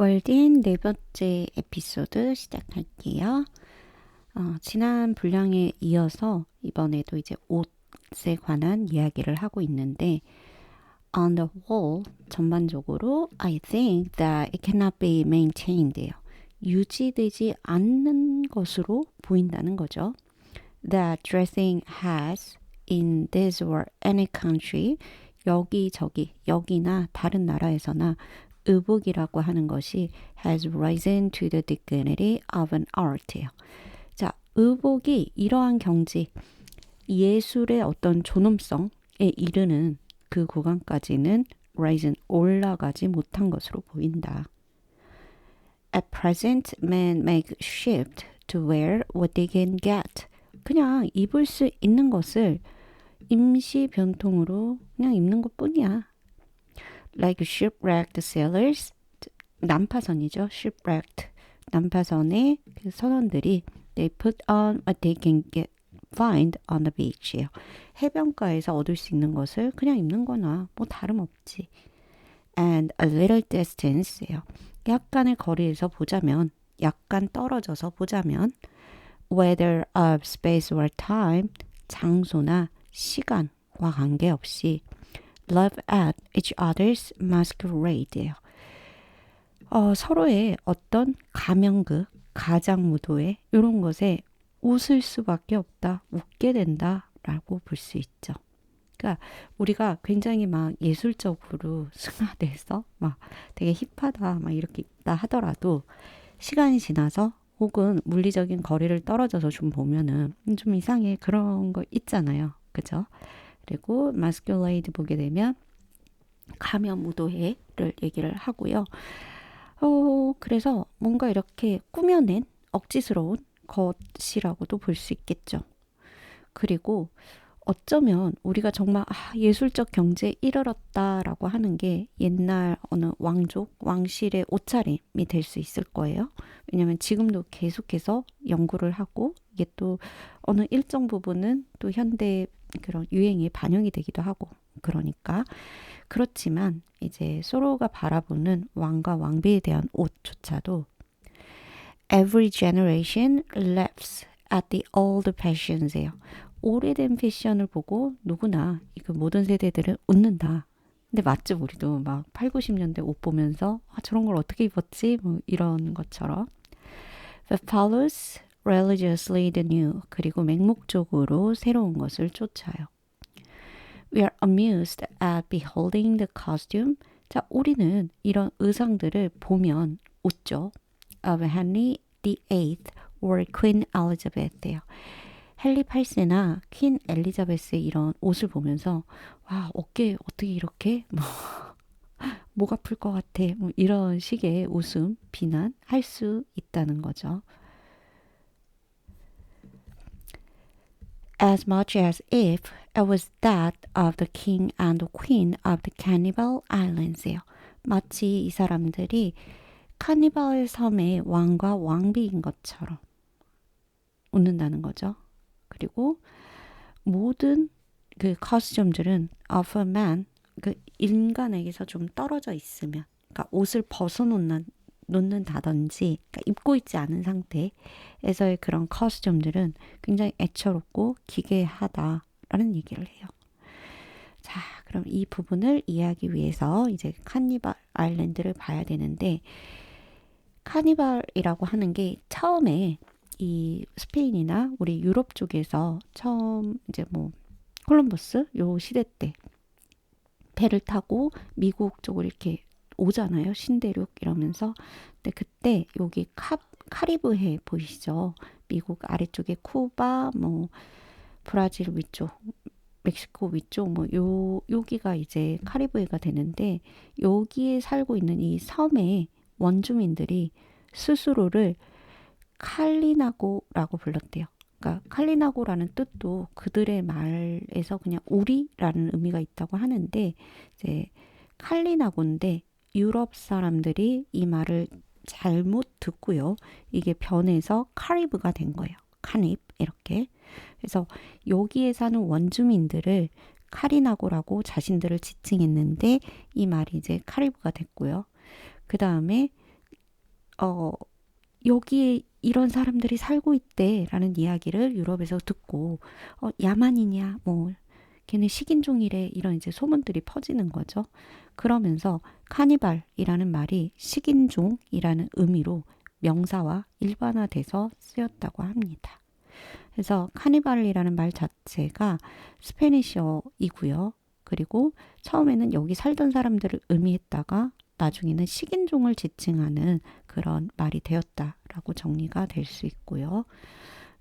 월드인 네 번째 에피소드 시작할게요. 지난 분량에 이어서 이번에도 이제 옷에 관한 이야기를 하고 있는데 on the whole, 전반적으로 I think that it cannot be maintained예요. 유지되지 않는 것으로 보인다는 거죠. That dressing has in this or any country, 여기저기, 여기나 다른 나라에서나 의복이라고 하는 것이 has risen to the dignity of an art예요. 자, 의복이 이러한 경지, 예술의 어떤 존엄성에 이르는 그 구간까지는 risen, 올라가지 못한 것으로 보인다. At present, men make shift to wear what they can get. 그냥 입을 수 있는 것을 임시 변통으로 그냥 입는 것 뿐이야. Like shipwrecked sailors, 난파선이죠. shipwrecked, 난파선의 그 선원들이 they put on what they can find on the beach예요. 해변가에서 얻을 수 있는 것을 그냥 입는 거나 뭐 다름없지. And a little distance예요. 약간의 거리에서 보자면, 약간 떨어져서 보자면 whether of space or time, 장소나 시간과 관계없이 love at each other's masquerade예요. 서로의 어떤 가면극, 가장무도회 이런 것에 웃을 수밖에 없다, 웃게 된다라고 볼 수 있죠. 그러니까 우리가 굉장히 막 예술적으로 승화돼서 막 되게 힙하다 막 이렇게 있다 하더라도 시간이 지나서 혹은 물리적인 거리를 떨어져서 좀 보면은 좀 이상해 그런 거 있잖아요. 그죠? 그리고 마스큘레이드 보게 되면 가면무도회를 얘기를 하고요. 그래서 뭔가 이렇게 꾸며낸 억지스러운 것이라고도 볼 수 있겠죠. 그리고 어쩌면 우리가 정말 예술적 경지에 이르렀다라고 하는 게 옛날 어느 왕족, 왕실의 옷차림이 될 수 있을 거예요. 왜냐하면 지금도 계속해서 연구를 하고 이게 또 어느 일정 부분은 또 현대 그런 유행에 반영이 되기도 하고 그러니까 그렇지만 이제 서로가 바라보는 왕과 왕비에 대한 옷조차도 Every generation laughs at the old fashions예요. 오래된 패션을 보고 누구나 그 모든 세대들은 웃는다. 근데 맞죠? 우리도 막 8, 90년대 옷 보면서 저런 걸 어떻게 입었지? 뭐 이런 것처럼. But follows religiously the new. 그리고 맹목적으로 새로운 것을 쫓아요. We are amused at beholding the costume. 자, 우리는 이런 의상들을 보면 웃죠. Of Henry VIII or Queen Elizabeth예요. 헨리 8세나 퀸 엘리자베스의 이런 옷을 보면서 와 어깨 어떻게 이렇게 목 아플 것 같아 뭐 이런 식의 웃음, 비난할 수 있다는 거죠. As much as if it was that of the king and the queen of the Cannibal Islands예요. 마치 이 사람들이 카니발 섬의 왕과 왕비인 것처럼 웃는다는 거죠. 그리고 모든 그 커스튬들은 of a man, 그 인간에게서 좀 떨어져 있으면, 그러니까 옷을 놓는다든지, 그러니까 입고 있지 않은 상태에서의 그런 커스튬들은 굉장히 애처롭고 기괴하다라는 얘기를 해요. 자, 그럼 이 부분을 이해하기 위해서 이제 카니발 아일랜드를 봐야 되는데, 카니발이라고 하는 게 처음에 이 스페인이나 우리 유럽 쪽에서 처음 이제 뭐 콜럼버스 요 시대 때 배를 타고 미국 쪽으로 이렇게 오잖아요. 신대륙 이러면서. 근데 그때 여기 카리브해 보이시죠? 미국 아래쪽에 쿠바, 뭐 브라질 위쪽, 멕시코 위쪽 뭐 여기가 이제 카리브해가 되는데 여기에 살고 있는 이 섬의 원주민들이 스스로를 칼리나고라고 불렀대요. 그러니까 칼리나고라는 뜻도 그들의 말에서 그냥 우리라는 의미가 있다고 하는데 이제 칼리나고인데 유럽 사람들이 이 말을 잘못 듣고요. 이게 변해서 카리브가 된 거예요. 카닙 이렇게. 그래서 여기에 사는 원주민들을 카리나고라고 자신들을 지칭했는데 이 말이 이제 카리브가 됐고요. 그 다음에 어, 여기에 이런 사람들이 살고 있대라는 이야기를 유럽에서 듣고 야만이냐 뭐 걔네 식인종이래 이런 이제 소문들이 퍼지는 거죠. 그러면서 카니발이라는 말이 식인종이라는 의미로 명사와 일반화돼서 쓰였다고 합니다. 그래서 카니발이라는 말 자체가 스페니셔이고요. 그리고 처음에는 여기 살던 사람들을 의미했다가 나중에는 식인종을 지칭하는 그런 말이 되었다라고 정리가 될 수 있고요.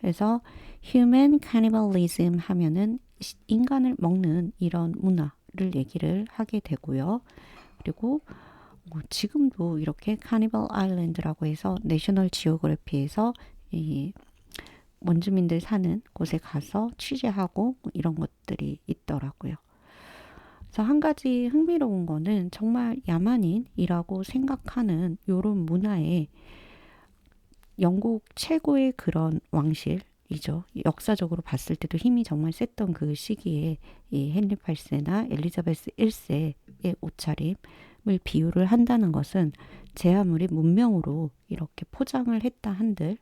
그래서 human cannibalism 하면은 인간을 먹는 이런 문화를 얘기를 하게 되고요. 그리고 지금도 이렇게 카니발 아일랜드라고 해서 내셔널 지오그래피에서 이 원주민들 사는 곳에 가서 취재하고 이런 것들이 있더라고요. 그래서 한 가지 흥미로운 거는 정말 야만인이라고 생각하는 요런 문화에 영국 최고의 그런 왕실이죠. 역사적으로 봤을 때도 힘이 정말 셌던 그 시기에 이 헨리 8세나 엘리자베스 1세의 옷차림을 비유를 한다는 것은 제 아무리 문명으로 이렇게 포장을 했다 한들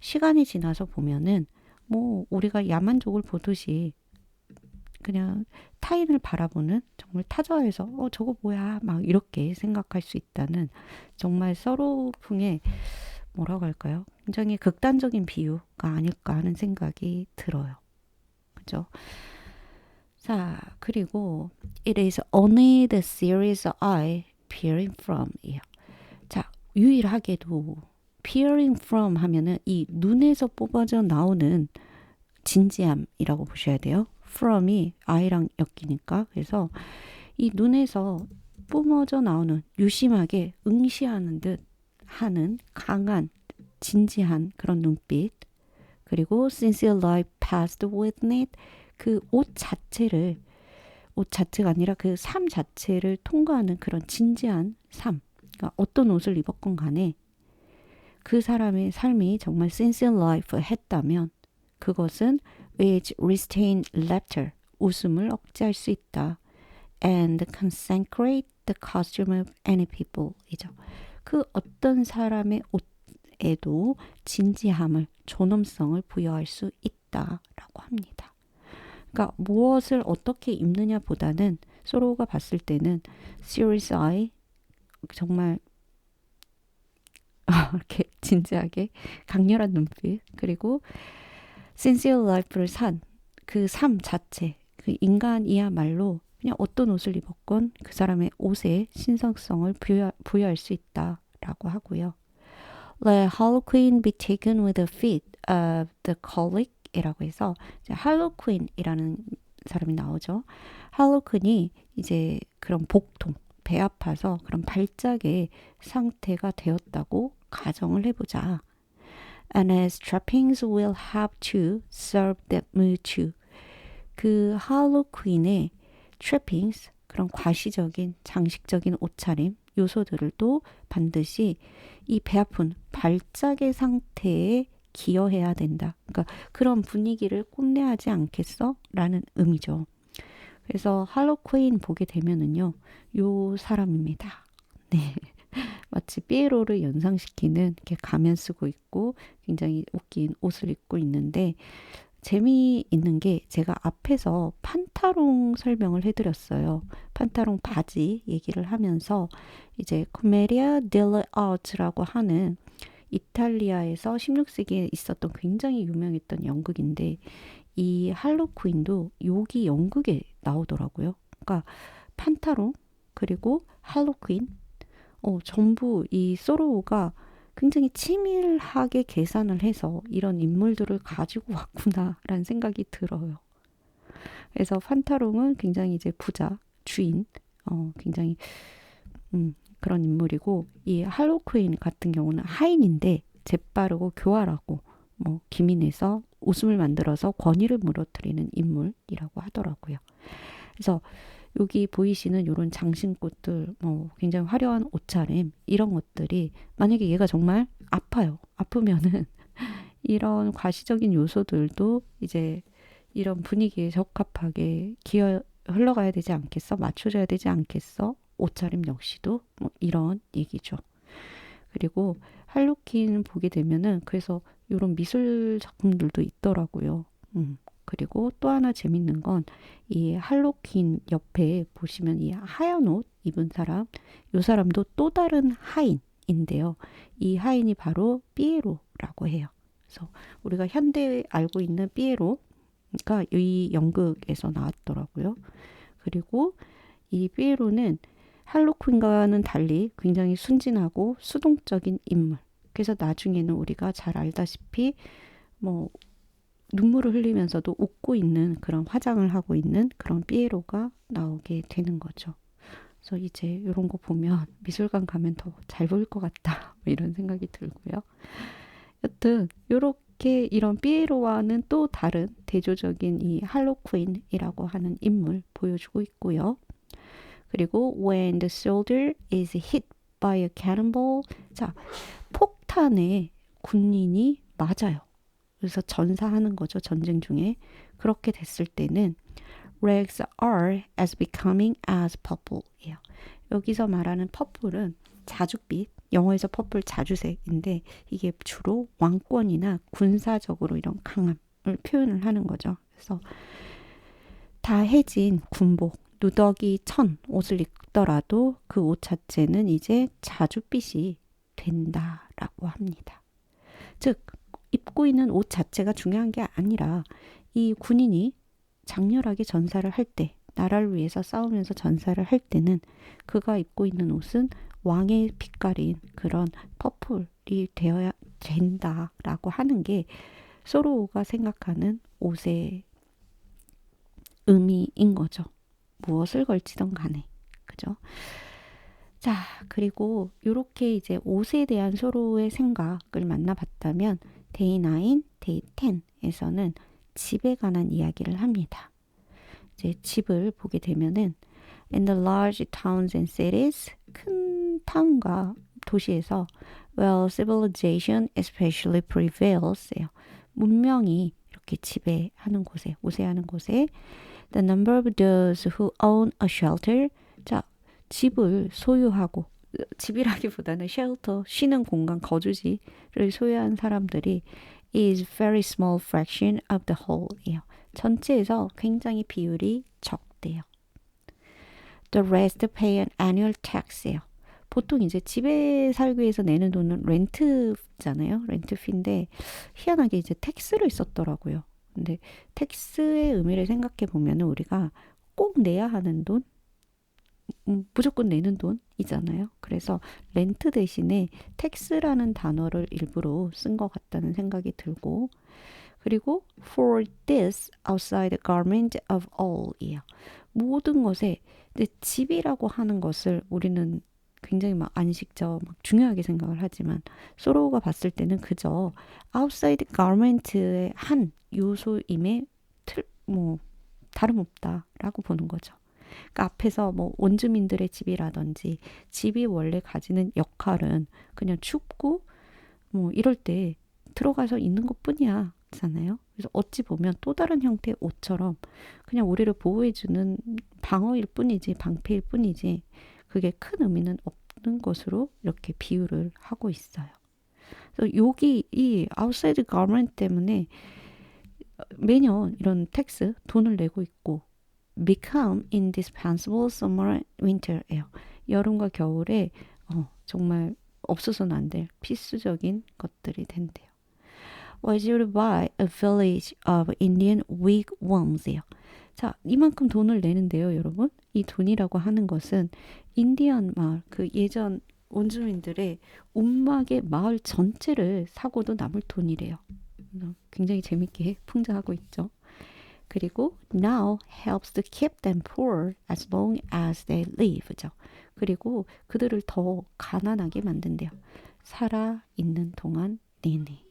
시간이 지나서 보면은 뭐 우리가 야만족을 보듯이 그냥 타인을 바라보는 정말 타저에서 저거 뭐야 막 이렇게 생각할 수 있다는 정말 서로풍의 뭐라고 할까요? 굉장히 극단적인 비유가 아닐까 하는 생각이 들어요. 그죠? 자, 그리고 it is only the serious eye peering from 이요. 자, 유일하게도 peering from 하면은 이 눈에서 뽑아져 나오는 진지함이라고 보셔야 돼요. from이 eye랑 엮이니까. 그래서 이 눈에서 뿜어져 나오는 유심하게 응시하는 듯 하는 강한 진지한 그런 눈빛. 그리고 sincere life passed with it. 그 옷 자체가 아니라 그 삶 자체를 통과하는 그런 진지한 삶. 그러니까 어떤 옷을 입었건 간에 그 사람의 삶이 정말 sincere life 했다면 그것은 which restrain laughter, 웃음을 억제할 수 있다. and consecrate the costume of any people 이죠. 그 어떤 사람의 옷에도 진지함을, 존엄성을 부여할 수 있다라고 합니다. 그러니까 무엇을 어떻게 입느냐 보다는 서로가 봤을 때는 serious eye, 정말 이렇게 진지하게 강렬한 눈빛, 그리고 sincere life를 산 그 삶 자체, 그 인간이야말로 그냥 어떤 옷을 입었건 그 사람의 옷에 신성성을 부여할 수 있다라고 하고요. Let Harlequin be taken with the feet of the colic 이라고 해서 할로퀸이라는 사람이 나오죠. 할로퀸이 이제 그런 복통, 배 아파서 그런 발작의 상태가 되었다고 가정을 해보자. And his trappings will have to serve that mood too. 그 할로퀸의 trappings, 그런 과시적인 장식적인 옷차림 요소들을 또 반드시 이 배 아픈 발작의 상태에 기여해야 된다. 그러니까 그런 분위기를 뽐내하지 않겠어? 라는 의미죠. 그래서 할로퀸 보게 되면은요, 요 사람입니다. 네. 마치 삐에로를 연상시키는 이렇게 가면 쓰고 있고 굉장히 웃긴 옷을 입고 있는데 재미있는 게 제가 앞에서 판타롱 설명을 해드렸어요. 판타롱 바지 얘기를 하면서 이제 코메리아 델레 아트라고 하는 이탈리아에서 16세기에 있었던 굉장히 유명했던 연극인데 이 할로퀸도 여기 연극에 나오더라고요. 그러니까 판타롱 그리고 할로퀸 전부 이 소로우가 굉장히 치밀하게 계산을 해서 이런 인물들을 가지고 왔구나라는 생각이 들어요. 그래서 판타롱은 굉장히 이제 부자, 주인, 굉장히 그런 인물이고 이 할로퀸 같은 경우는 하인인데 재빠르고 교활하고 뭐 기민해서 웃음을 만들어서 권위를 무너뜨리는 인물이라고 하더라고요. 그래서 여기 보이시는 이런 장신꽃들, 뭐 굉장히 화려한 옷차림 이런 것들이 만약에 얘가 정말 아파요. 아프면은 이런 과시적인 요소들도 이제 이런 분위기에 적합하게 흘러가야 되지 않겠어? 맞춰져야 되지 않겠어? 옷차림 역시도 뭐 이런 얘기죠. 그리고 할로퀸 보게 되면은 그래서 이런 미술 작품들도 있더라고요. 그리고 또 하나 재밌는 건 이 할로퀸 옆에 보시면 이 하얀 옷 입은 사람, 이 사람도 또 다른 하인인데요. 이 하인이 바로 삐에로라고 해요. 그래서 우리가 현대에 알고 있는 삐에로가 이 연극에서 나왔더라고요. 그리고 이 삐에로는 할로퀸과는 달리 굉장히 순진하고 수동적인 인물. 그래서 나중에는 우리가 잘 알다시피 뭐 눈물을 흘리면서도 웃고 있는 그런 화장을 하고 있는 그런 삐에로가 나오게 되는 거죠. 그래서 이제 이런 거 보면 미술관 가면 더 잘 보일 것 같다 뭐 이런 생각이 들고요. 여튼 이렇게 이런 삐에로와는 또 다른 대조적인 이 할로퀸이라고 하는 인물 보여주고 있고요. 그리고 when the soldier is hit by a cannonball, 자 폭탄에 군인이 맞아요. 그래서 전사하는 거죠. 전쟁 중에. 그렇게 됐을 때는 rags are as becoming as purple이에요. 여기서 말하는 purple은 자줏빛, 영어에서 purple 자주색인데 이게 주로 왕권이나 군사적으로 이런 강함을 표현을 하는 거죠. 그래서 다 해진 군복, 누더기 천 옷을 입더라도 그 옷 자체는 이제 자줏빛이 된다라고 합니다. 즉 입고 있는 옷 자체가 중요한 게 아니라 이 군인이 장렬하게 전사를 할 때, 나라를 위해서 싸우면서 전사를 할 때는 그가 입고 있는 옷은 왕의 빛깔인 그런 퍼플이 되어야 된다라고 하는 게 소로우가 생각하는 옷의 의미인 거죠. 무엇을 걸치던 간에. 그죠? 자, 그리고 이렇게 이제 옷에 대한 소로우의 생각을 만나봤다면 데이 9, 데이 10에서는 집에 관한 이야기를 합니다. 이제 집을 보게 되면은 in the large towns and cities, 큰 타운과 도시에서 well civilization especially prevails예요. 문명이 이렇게 지배하는 곳에, 우세하는 곳에 the number of those who own a shelter, 자, 집을 소유하고 집이라기보다는 쉘터, 쉬는 공간, 거주지를 소유한 사람들이 is very small fraction of the whole이에요. 전체에서 굉장히 비율이 적대요. The rest pay an annual tax예요. 보통 이제 집에 살기 위해서 내는 돈은 렌트잖아요. 렌트피인데 희한하게 이제 텍스를 썼더라고요. 근데 텍스의 의미를 생각해 보면 우리가 꼭 내야 하는 돈, 무조건 내는 돈이잖아요. 그래서 렌트 대신에 텍스라는 단어를 일부러 쓴 것 같다는 생각이 들고, 그리고 for this outside garment of all이에요. 모든 것에 근데 집이라고 하는 것을 우리는 굉장히 막 안식적, 막 중요하게 생각을 하지만 소로우가 봤을 때는 그저 outside garment의 한 요소임에 뭐 다름없다라고 보는 거죠. 그러니까 앞에서 뭐 원주민들의 집이라든지 집이 원래 가지는 역할은 그냥 춥고 뭐 이럴 때 들어가서 있는 것뿐이야 잖아요. 그래서 어찌 보면 또 다른 형태의 옷처럼 그냥 우리를 보호해주는 방어일 뿐이지 방패일 뿐이지 그게 큰 의미는 없는 것으로 이렇게 비유를 하고 있어요. 그래서 여기 이 아웃사이드 가먼트 때문에 매년 이런 텍스 돈을 내고 있고 become indispensable summer and winter예요. 여름과 겨울에 정말 없어서는 안 될 필수적인 것들이 된대요. Was you to buy a village of Indian wigwams예요. 자, 이만큼 돈을 내는데요, 여러분. 이 돈이라고 하는 것은 인디언 마을, 그 예전 원주민들의 움막의 마을 전체를 사고도 남을 돈이래요. 굉장히 재밌게 풍자하고 있죠. 그리고 now helps to keep them poor as long as they live죠. 그리고 그들을 더 가난하게 만든대요. 살아 있는 동안 내내.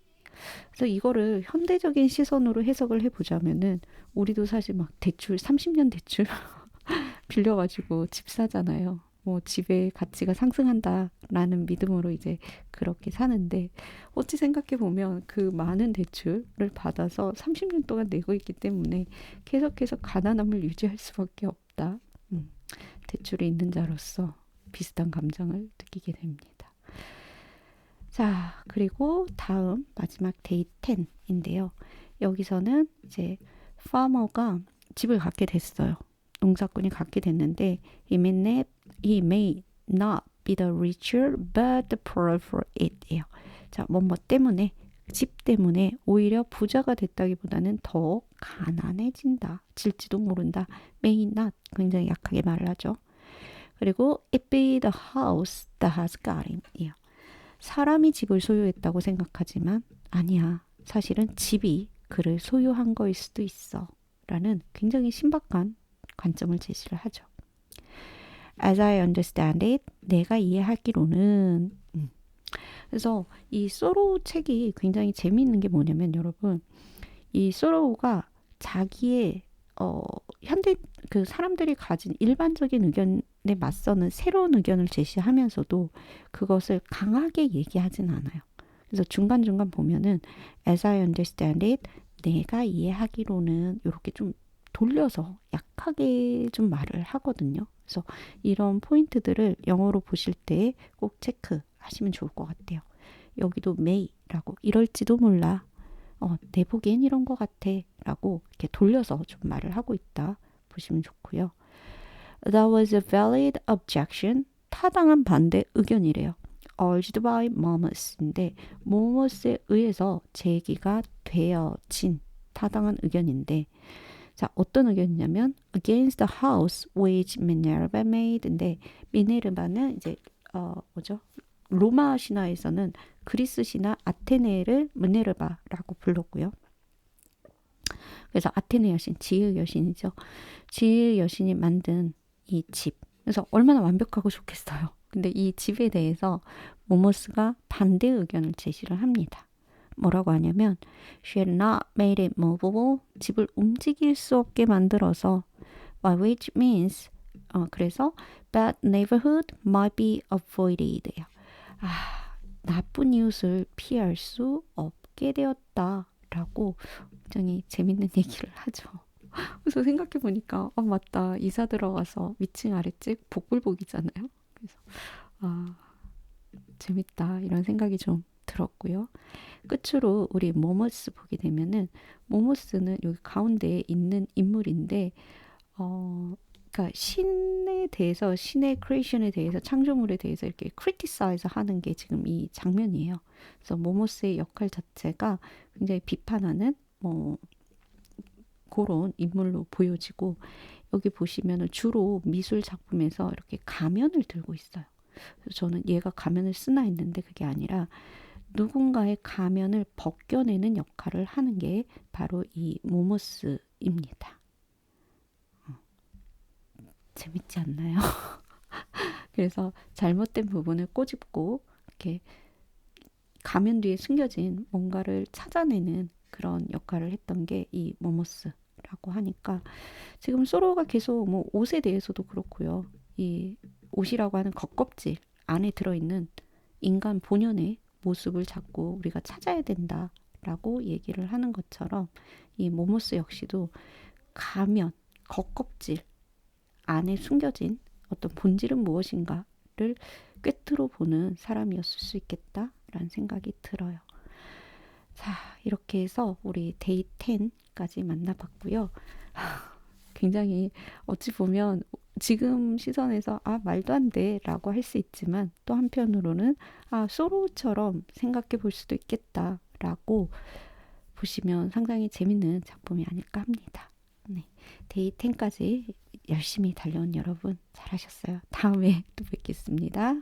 그래서 이거를 현대적인 시선으로 해석을 해보자면은 우리도 사실 막 대출 30년 대출 빌려가지고 집 사잖아요. 뭐 집의 가치가 상승한다라는 믿음으로 이제 그렇게 사는데 어찌 생각해 보면 그 많은 대출을 받아서 30년 동안 내고 있기 때문에 계속해서 가난함을 유지할 수밖에 없다. 대출이 있는 자로서 비슷한 감정을 느끼게 됩니다. 자, 그리고 다음 마지막 데이 10인데요. 여기서는 이제 farmer가 집을 갖게 됐어요. 농사꾼이 갖게 됐는데 he may not be the richer but the poorer for it 예요. 자, 뭐뭐 때문에 집 때문에 오히려 부자가 됐다기보다는 더 가난해진다. 질지도 모른다. may not 굉장히 약하게 말을 하죠. 그리고 it be the house that has got him 이요. 사람이 집을 소유했다고 생각하지만 아니야. 사실은 집이 그를 소유한 거일 수도 있어. 라는 굉장히 신박한 관점을 제시를 하죠. As I understand it, 내가 이해하기로는 그래서 이 소로우 책이 굉장히 재미있는 게 뭐냐면 여러분 이 소로우가 자기의 현대 그 사람들이 가진 일반적인 의견에 맞서는 새로운 의견을 제시하면서도 그것을 강하게 얘기하진 않아요. 그래서 중간중간 보면은 as I understand it, 내가 이해하기로는 이렇게 좀 돌려서 약하게 좀 말을 하거든요. 그래서 이런 포인트들을 영어로 보실 때 꼭 체크하시면 좋을 것 같아요. 여기도 may라고 이럴지도 몰라. 내 보기엔 이런 것 같아 라고 이렇게 돌려서 좀 말을 하고 있다 보시면 좋고요. That was a valid objection. 타당한 반대 의견이래요. Urged by Momus인데 모머스에 의해서 제기가 되어진 타당한 의견인데 자 어떤 의견이냐면 against the house which Minerva made인데 미네르바는 이제 뭐죠? 로마 신화에서는 그리스 신화 아테네를 미네르바라고 불렀고요. 그래서 아테네 여신, 지혜 여신이죠. 지혜 여신이 만든 이 집. 그래서 얼마나 완벽하고 좋겠어요. 근데 이 집에 대해서 모모스가 반대 의견을 제시를 합니다. 뭐라고 하냐면 She had not made it movable. 집을 움직일 수 없게 만들어서 by which means 그래서 bad neighborhood might be avoided. 나쁜 이웃을 피할 수 없게 되었다라고 굉장히 재밌는 얘기를 하죠. 그래서 생각해 보니까 맞다. 이사 들어가서 위층 아래층 복불복이잖아요. 그래서 재밌다 이런 생각이 좀 들었고요. 끝으로 우리 모모스 보게 되면은 모모스는 여기 가운데에 있는 인물인데 그러니까 신에 대해서 신의 크리에이션에 대해서 창조물에 대해서 이렇게 크리티사이즈 하는 게 지금 이 장면이에요. 그래서 모모스의 역할 자체가 굉장히 비판하는 그런 인물로 보여지고 여기 보시면은 주로 미술 작품에서 이렇게 가면을 들고 있어요. 그래서 저는 얘가 가면을 쓰나 했는데 그게 아니라 누군가의 가면을 벗겨내는 역할을 하는 게 바로 이 모모스입니다. 재밌지 않나요? 그래서 잘못된 부분을 꼬집고 이렇게 가면 뒤에 숨겨진 뭔가를 찾아내는 그런 역할을 했던 게 이 모모스라고 하니까 지금 소로가 계속 뭐 옷에 대해서도 그렇고요. 이 옷이라고 하는 겉껍질 안에 들어있는 인간 본연의 모습을 자꾸 우리가 찾아야 된다라고 얘기를 하는 것처럼 이 모모스 역시도 가면, 겉껍질 안에 숨겨진 어떤 본질은 무엇인가를 꿰뚫어 보는 사람이었을 수 있겠다라는 생각이 들어요. 자, 이렇게 해서 우리 데이 10까지 만나봤고요. 굉장히 어찌 보면 지금 시선에서 말도 안 돼 라고 할 수 있지만 또 한편으로는 소로우처럼 생각해 볼 수도 있겠다 라고 보시면 상당히 재밌는 작품이 아닐까 합니다. 네, 데이 10까지 열심히 달려온 여러분 잘하셨어요. 다음에 또 뵙겠습니다.